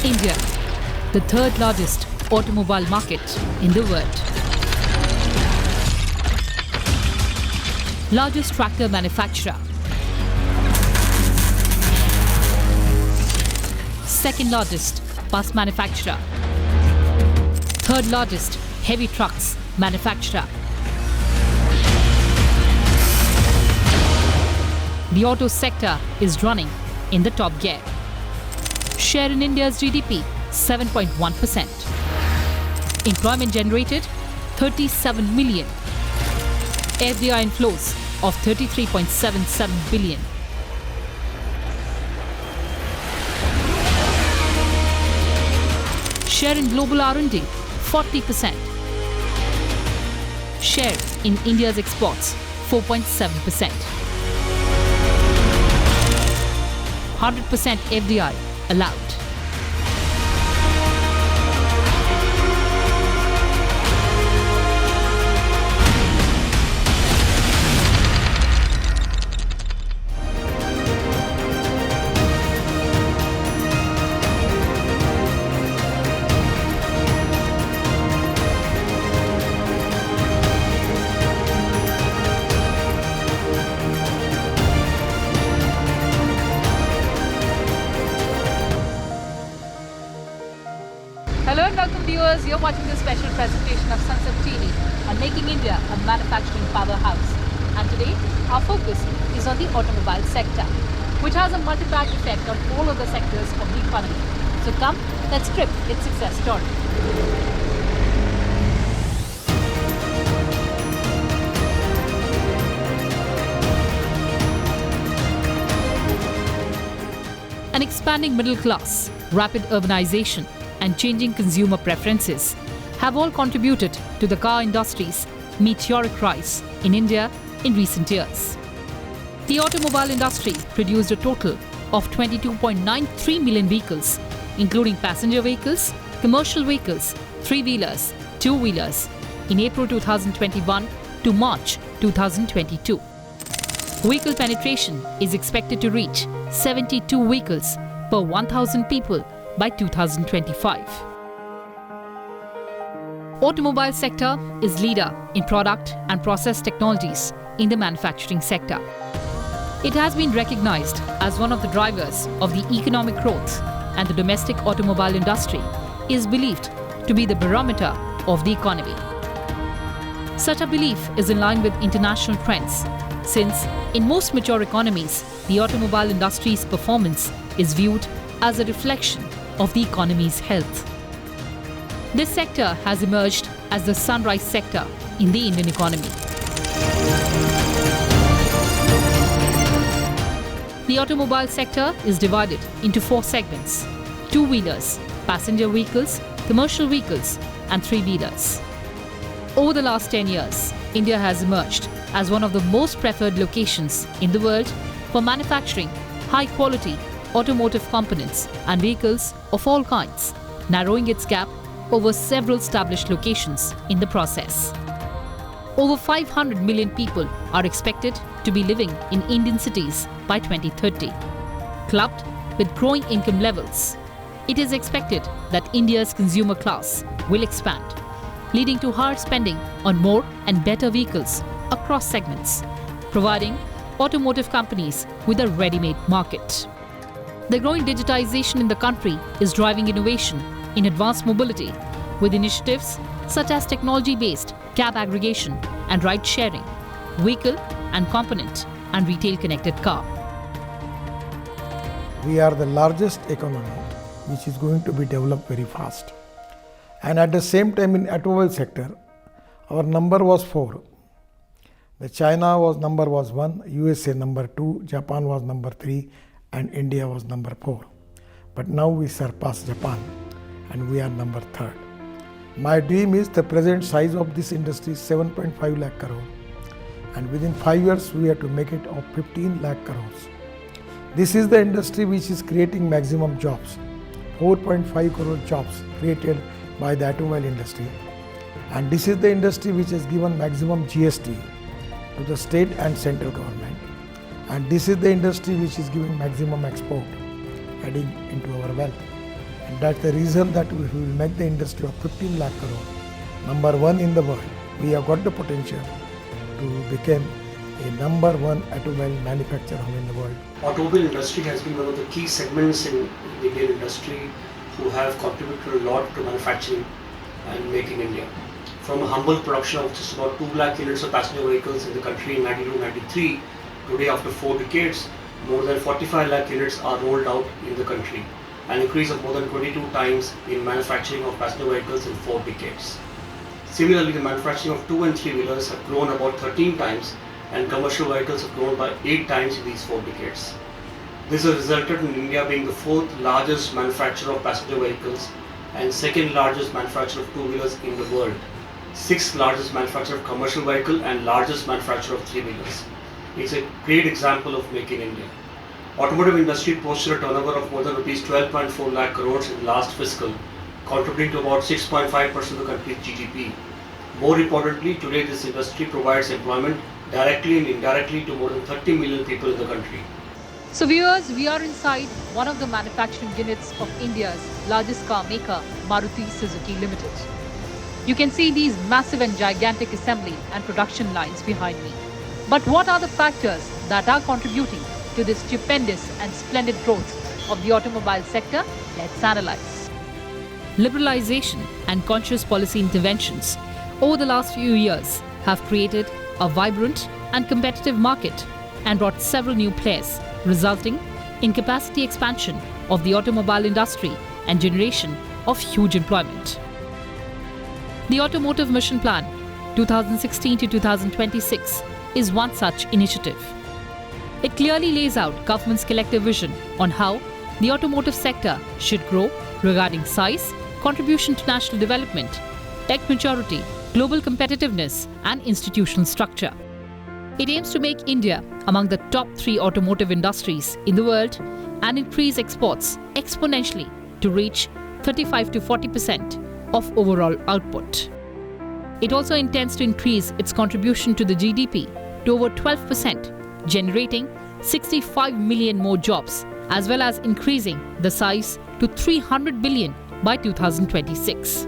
India, the third largest automobile market in the world. Largest tractor manufacturer. Second largest bus manufacturer. Third largest heavy trucks manufacturer. The auto sector is running in the top gear. Share in India's GDP, 7.1%. Employment generated, 37 million. FDI inflows of 33.77 billion. Share in global R&D, 40%. Share in India's exports, 4.7%. 100% FDI allowed. Hello and welcome viewers, you're watching this special presentation of Sansad TV on making India a manufacturing powerhouse. And today, our focus is on the automobile sector, which has a multiplier effect on all other sectors of the economy. So come, let's strip its success story. An expanding middle class, rapid urbanization, and changing consumer preferences have all contributed to the car industry's meteoric rise in India in recent years. The automobile industry produced a total of 22.93 million vehicles, including passenger vehicles, commercial vehicles, three-wheelers, two-wheelers, in April 2021 to March 2022. Vehicle penetration is expected to reach 72 vehicles per 1,000 people by 2025. Automobile sector is leader in product and process technologies in the manufacturing sector. It has been recognized as one of the drivers of the economic growth, and the domestic automobile industry is believed to be the barometer of the economy. Such a belief is in line with international trends, since in most mature economies, the automobile industry's performance is viewed as a reflection of the economy's health. This sector has emerged as the sunrise sector in the Indian economy. The automobile sector is divided into four segments: two-wheelers, passenger vehicles, commercial vehicles, and three-wheelers. Over the last 10 years, India has emerged as one of the most preferred locations in the world for manufacturing high-quality automotive components and vehicles of all kinds, narrowing its gap over several established locations in the process. Over 500 million people are expected to be living in Indian cities by 2030. Clubbed with growing income levels, it is expected that India's consumer class will expand, leading to higher spending on more and better vehicles across segments, providing automotive companies with a ready-made market. The growing digitization in the country is driving innovation in advanced mobility, with initiatives such as technology-based cab aggregation and ride-sharing, vehicle and component and retail-connected car. We are the largest economy which is going to be developed very fast. And at the same time in automobile sector, our number was 4. The China number was 1, USA number 2, Japan was number 3, and India was number 4. But now we surpassed Japan and we are number 3rd. My dream is the present size of this industry is 7.5 lakh crore, and within 5 years we have to make it of 15 lakh crores. This is the industry which is creating maximum jobs, 4.5 crore jobs created by the automobile industry, and this is the industry which has given maximum GST to the state and central government. And this is the industry which is giving maximum export, adding into our wealth. And that's the reason that we will make the industry of 15 lakh crore number one in the world. We have got the potential to become a number one automobile manufacturer in the world. Automobile industry has been one of the key segments in the Indian industry who have contributed a lot to manufacturing and making India. From a humble production of just about 2 lakh units of passenger vehicles in the country in 1992-93, today after 4 decades, more than 45 lakh units are rolled out in the country, an increase of more than 22 times in manufacturing of passenger vehicles in 4 decades. Similarly, the manufacturing of 2 and 3 wheelers have grown about 13 times and commercial vehicles have grown by 8 times in these 4 decades. This has resulted in India being the 4th largest manufacturer of passenger vehicles and 2nd largest manufacturer of 2 wheelers in the world, 6th largest manufacturer of commercial vehicle and largest manufacturer of 3 wheelers. It's a great example of Make in India. Automotive industry posted a turnover of more than rupees 12.4 lakh crores in the last fiscal, contributing to about 6.5% of the country's GDP. More importantly, today this industry provides employment directly and indirectly to more than 30 million people in the country. So viewers, we are inside one of the manufacturing units of India's largest car maker, Maruti Suzuki Limited. You can see these massive and gigantic assembly and production lines behind me. But what are the factors that are contributing to this stupendous and splendid growth of the automobile sector? Let's analyze. Liberalization and conscious policy interventions over the last few years have created a vibrant and competitive market and brought several new players, resulting in capacity expansion of the automobile industry and generation of huge employment. The Automotive Mission Plan 2016 to 2026 is one such initiative. It clearly lays out government's collective vision on how the automotive sector should grow regarding size, contribution to national development, tech maturity, global competitiveness, and institutional structure. It aims to make India among the top 3 automotive industries in the world and increase exports exponentially to reach 35 to 40% of overall output. It also intends to increase its contribution to the GDP to over 12%, generating 65 million more jobs, as well as increasing the size to 300 billion by 2026.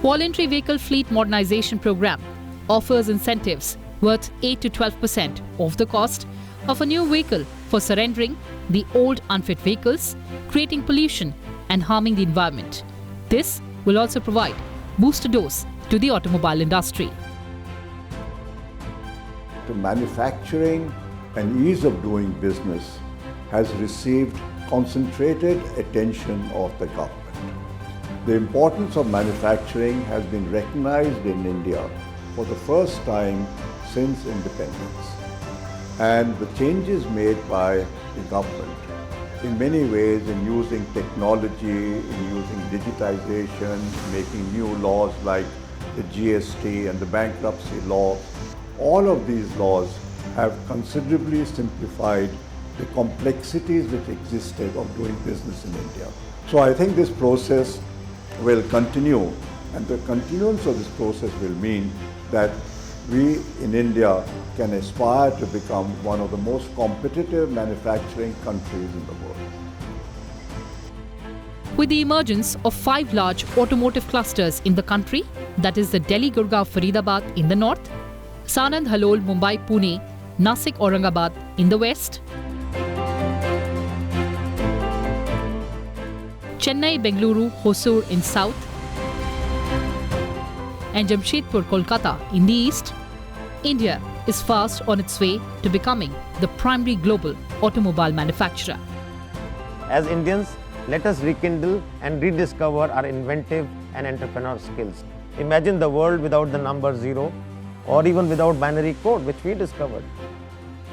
Voluntary Vehicle Fleet Modernization Program offers incentives worth 8 to 12% of the cost of a new vehicle for surrendering the old unfit vehicles, creating pollution and harming the environment. This will also provide booster dose to the automobile industry. The manufacturing and ease of doing business has received concentrated attention of the government. The importance of manufacturing has been recognized in India for the first time since independence. And the changes made by the government in many ways in using technology, in using digitization, making new laws like the GST and the bankruptcy law, all of these laws have considerably simplified the complexities which existed of doing business in India. So I think this process will continue, and the continuance of this process will mean that we in India can aspire to become one of the most competitive manufacturing countries in the world. With the emergence of 5 large automotive clusters in the country, that is the Delhi-Gurgaon Faridabad in the north, Sanand Halol Mumbai Pune, Nasik Aurangabad in the west, Chennai Bengaluru Hosur in south, and Jamshedpur Kolkata in the east, India is fast on its way to becoming the primary global automobile manufacturer. As Indians, let us rekindle and rediscover our inventive and entrepreneurial skills. Imagine the world without the number 0 or even without binary code, which we discovered.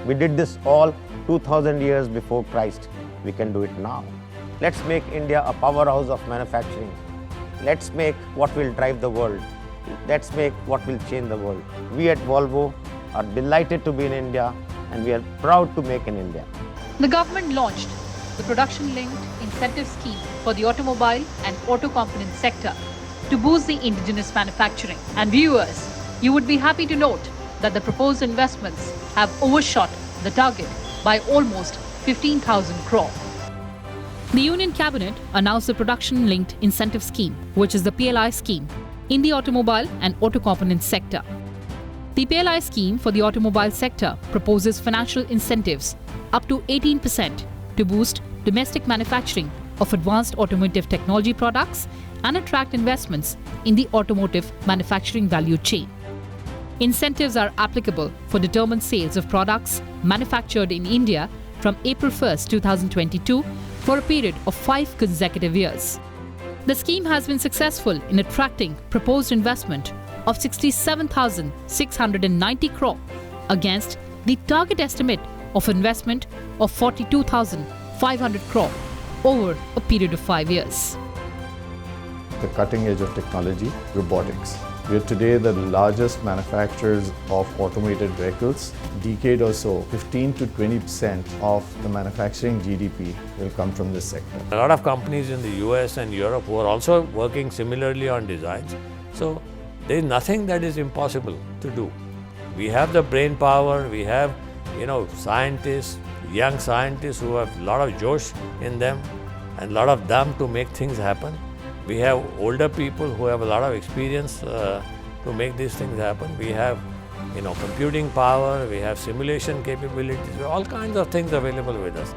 We did this all 2000 years before Christ. We can do it now. Let's make India a powerhouse of manufacturing. Let's make what will drive the world. Let's make what will change the world. We at Volvo are delighted to be in India, and we are proud to make in India. The government launched the production-linked incentive scheme for the automobile and auto component sector to boost the indigenous manufacturing. And viewers, you would be happy to note that the proposed investments have overshot the target by almost 15,000 crore. The Union Cabinet announced the Production-Linked Incentive Scheme, which is the PLI scheme, in the automobile and auto components sector. The PLI scheme for the automobile sector proposes financial incentives up to 18% to boost domestic manufacturing of advanced automotive technology products and attract investments in the automotive manufacturing value chain. Incentives are applicable for determined sales of products manufactured in India from April 1, 2022 for a period of 5 consecutive years. The scheme has been successful in attracting proposed investment of 67,690 crore against the target estimate of investment of 42,500 crore over a period of 5 years. The cutting edge of technology, robotics. We are today the largest manufacturers of automated vehicles. Decade or so, 15 to 20% of the manufacturing GDP will come from this sector. A lot of companies in the US and Europe who are also working similarly on designs. So there is nothing that is impossible to do. We have the brain power, we have scientists, young scientists who have a lot of josh in them and a lot of them to make things happen. We have older people who have a lot of experience to make these things happen. We have computing power, we have simulation capabilities, all kinds of things available with us.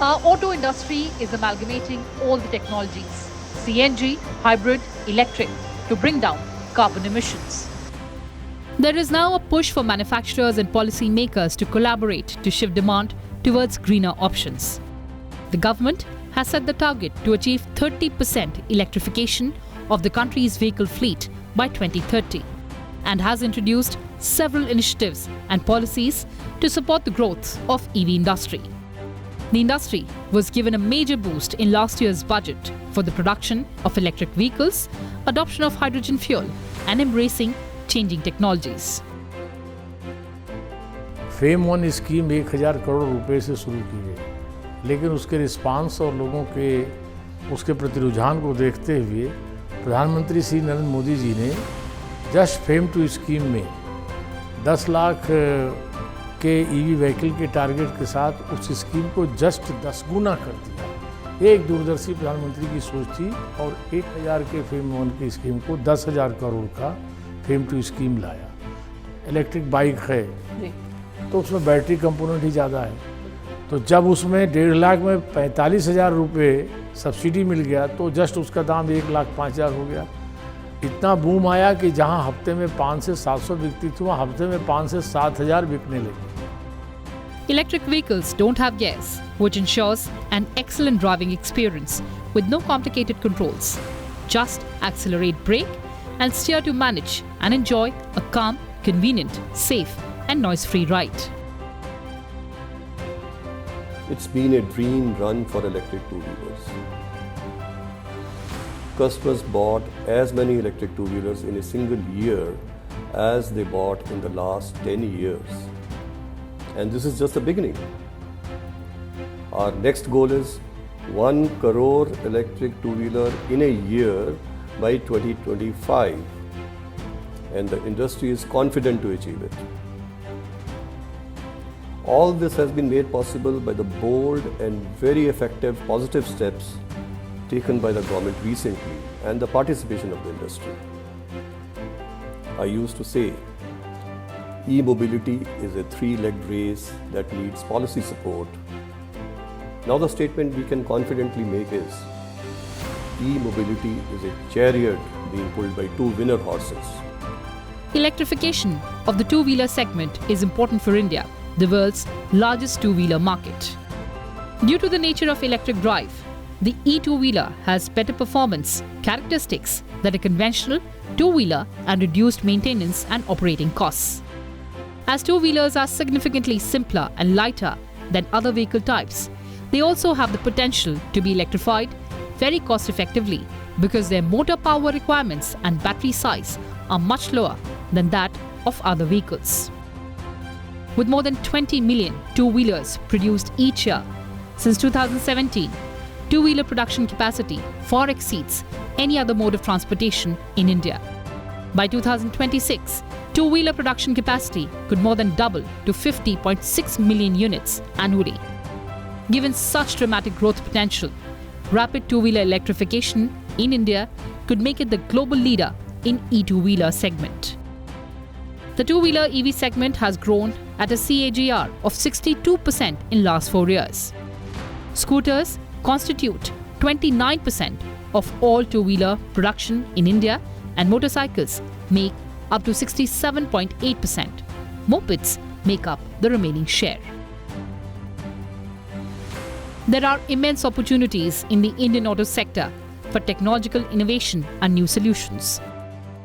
Our auto industry is amalgamating all the technologies, CNG, hybrid, electric, to bring down carbon emissions. There is now a push for manufacturers and policy makers to collaborate to shift demand towards greener options. The government has set the target to achieve 30% electrification of the country's vehicle fleet by 2030 and has introduced several initiatives and policies to support the growth of EV industry. The industry was given a major boost in last year's budget for the production of electric vehicles, adoption of hydrogen fuel, and embracing changing technologies. Fame 1 scheme 1000 crore रुपए से शुरू की गई, लेकिन उसके response और लोगों के उसके प्रति रुझान को देखते हुए प्रधानमंत्री श्री नरेंद्र मोदी जी ने जस्ट फेम 2 स्कीम में 10 लाख के ईवी व्हीकल के टारगेट के साथ उस स्कीम को जस्ट 10 गुना कर दिया। एक दूरदर्शी प्रधानमंत्री की सोच थी और 1000 के फेम 1 की स्कीम को 10,000 करोड़ का फेम 2 स्कीम लाया। इलेक्ट्रिक बाइक है तो उसमें बैटरी कंपोनेंट ही ज़्यादा है, तो जब उसमें 1.5 लाख में 45,000 रुपये सब्सिडी मिल गया तो जस्ट उसका दाम 1,05,000 हो गया। इतना बूम आया कि जहां हफ्ते में 500 से 700 बिकती थी वहाँ हफ्ते में 5,000 से 7,000 बिकने लगी। Electric vehicles don't have gas, which ensures an excellent driving experience with no complicated controls. Just accelerate, brake, and steer to manage and enjoy a calm, convenient, safe, and noise-free ride. It's been a dream run for electric two-wheelers. Customers bought as many electric two-wheelers in a single year as they bought in the last 10 years. And this is just the beginning. Our next goal is 1 crore electric two-wheeler in a year by 2025. And the industry is confident to achieve it. All this has been made possible by the bold and very effective positive steps taken by the government recently and the participation of the industry. I used to say, e-mobility is a 3-legged race that needs policy support. Now the statement we can confidently make is, e-mobility is a chariot being pulled by 2 winner horses. Electrification of the two-wheeler segment is important for India, the world's largest two-wheeler market. Due to the nature of electric drive, the e-two-wheeler has better performance characteristics than a conventional two-wheeler and reduced maintenance and operating costs. As two-wheelers are significantly simpler and lighter than other vehicle types, they also have the potential to be electrified very cost-effectively because their motor power requirements and battery size are much lower than that of other vehicles. With more than 20 million two-wheelers produced each year, since 2017, two-wheeler production capacity far exceeds any other mode of transportation in India. By 2026, two-wheeler production capacity could more than double to 50.6 million units annually. Given such dramatic growth potential, rapid two-wheeler electrification in India could make it the global leader in e-two-wheeler segment. The two-wheeler EV segment has grown at a CAGR of 62% in last 4 years. Scooters constitute 29% of all two-wheeler production in India, and motorcycles make up to 67.8%. Mopeds make up the remaining share. There are immense opportunities in the Indian auto sector for technological innovation and new solutions.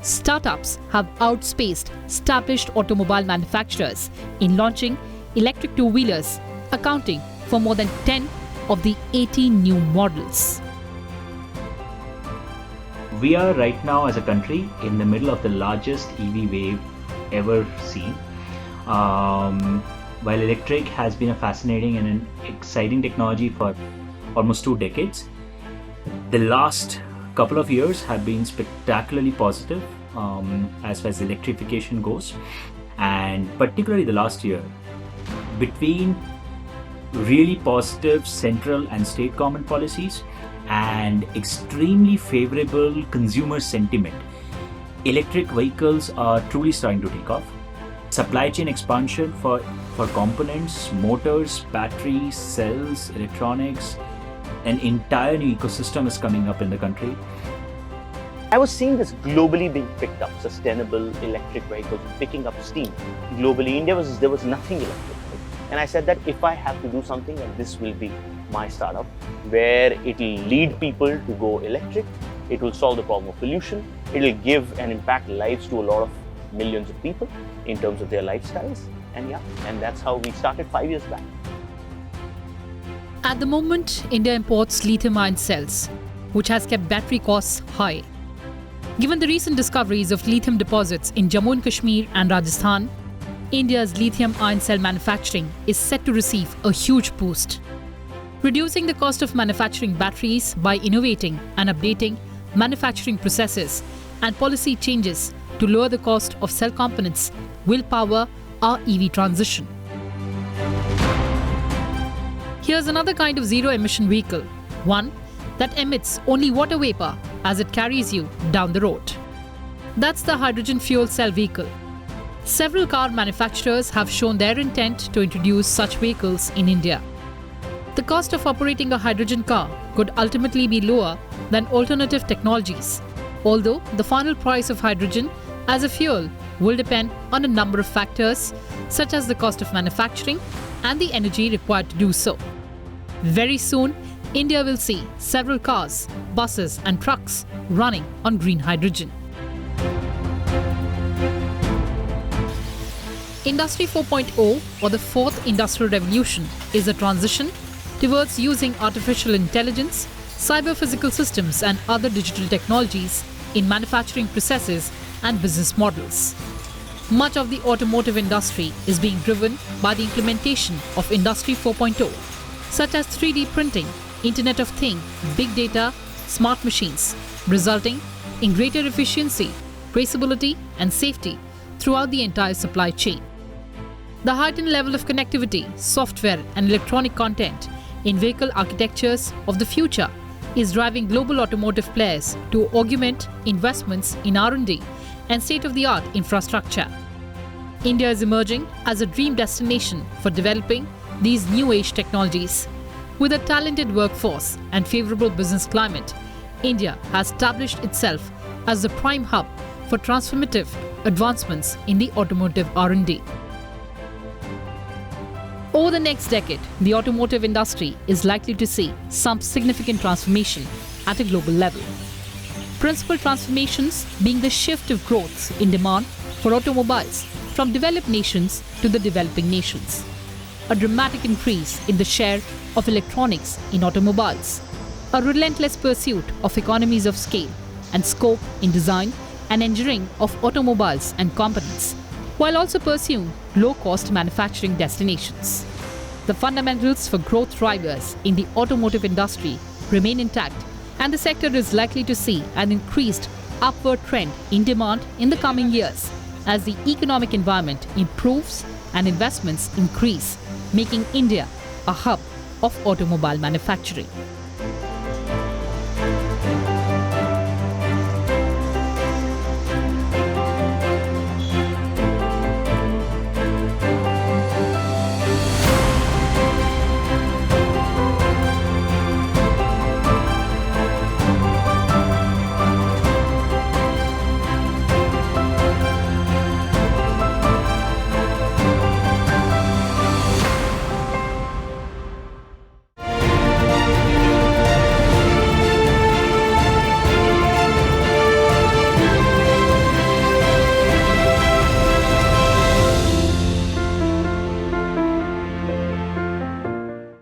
Startups have outspaced established automobile manufacturers in launching electric two-wheelers, accounting for more than 10 of the 18 new models. We are right now as a country in the middle of the largest EV wave ever seen. While electric has been a fascinating and an exciting technology for almost 2 decades, the last couple of years have been spectacularly positive as far as electrification goes, and particularly the last year, between really positive central and state government policies and extremely favorable consumer sentiment, electric vehicles are truly starting to take off. Supply chain expansion for components, motors, batteries, cells, electronics, an entire new ecosystem is coming up in the country. I was seeing this globally being picked up, sustainable electric vehicles picking up steam. Globally, there was nothing electric. And I said that if I have to do something, then this will be my startup, where it will lead people to go electric, it will solve the problem of pollution, it will give and impact lives to a lot of millions of people in terms of their lifestyles. And that's how we started 5 years back. At the moment, India imports lithium-ion cells, which has kept battery costs high. Given the recent discoveries of lithium deposits in Jammu and Kashmir and Rajasthan, India's lithium-ion cell manufacturing is set to receive a huge boost. Reducing the cost of manufacturing batteries by innovating and updating manufacturing processes and policy changes to lower the cost of cell components will power our EV transition. Here's another kind of zero-emission vehicle, one that emits only water vapor as it carries you down the road. That's the hydrogen fuel cell vehicle. Several car manufacturers have shown their intent to introduce such vehicles in India. The cost of operating a hydrogen car could ultimately be lower than alternative technologies, although the final price of hydrogen as a fuel will depend on a number of factors, such as the cost of manufacturing and the energy required to do so. Very soon, India will see several cars, buses and trucks running on green hydrogen. Industry 4.0, or the fourth industrial revolution, is a transition towards using artificial intelligence, cyber-physical systems and other digital technologies in manufacturing processes and business models. Much of the automotive industry is being driven by the implementation of Industry 4.0, such as 3D printing, Internet of Things, big data, smart machines, resulting in greater efficiency, traceability and safety throughout the entire supply chain. The heightened level of connectivity, software and electronic content in vehicle architectures of the future is driving global automotive players to augment investments in R&D and state-of-the-art infrastructure. India is emerging as a dream destination for developing these new-age technologies. With a talented workforce and favorable business climate, India has established itself as the prime hub for transformative advancements in the automotive R&D. Over the next decade, the automotive industry is likely to see some significant transformation at a global level. Principal transformations being the shift of growth in demand for automobiles from developed nations to the developing nations, a dramatic increase in the share of electronics in automobiles, a relentless pursuit of economies of scale and scope in design and engineering of automobiles and components, while also pursuing low-cost manufacturing destinations. The fundamentals for growth drivers in the automotive industry remain intact, and the sector is likely to see an increased upward trend in demand in the coming years as the economic environment improves and investments increase, making India a hub of automobile manufacturing.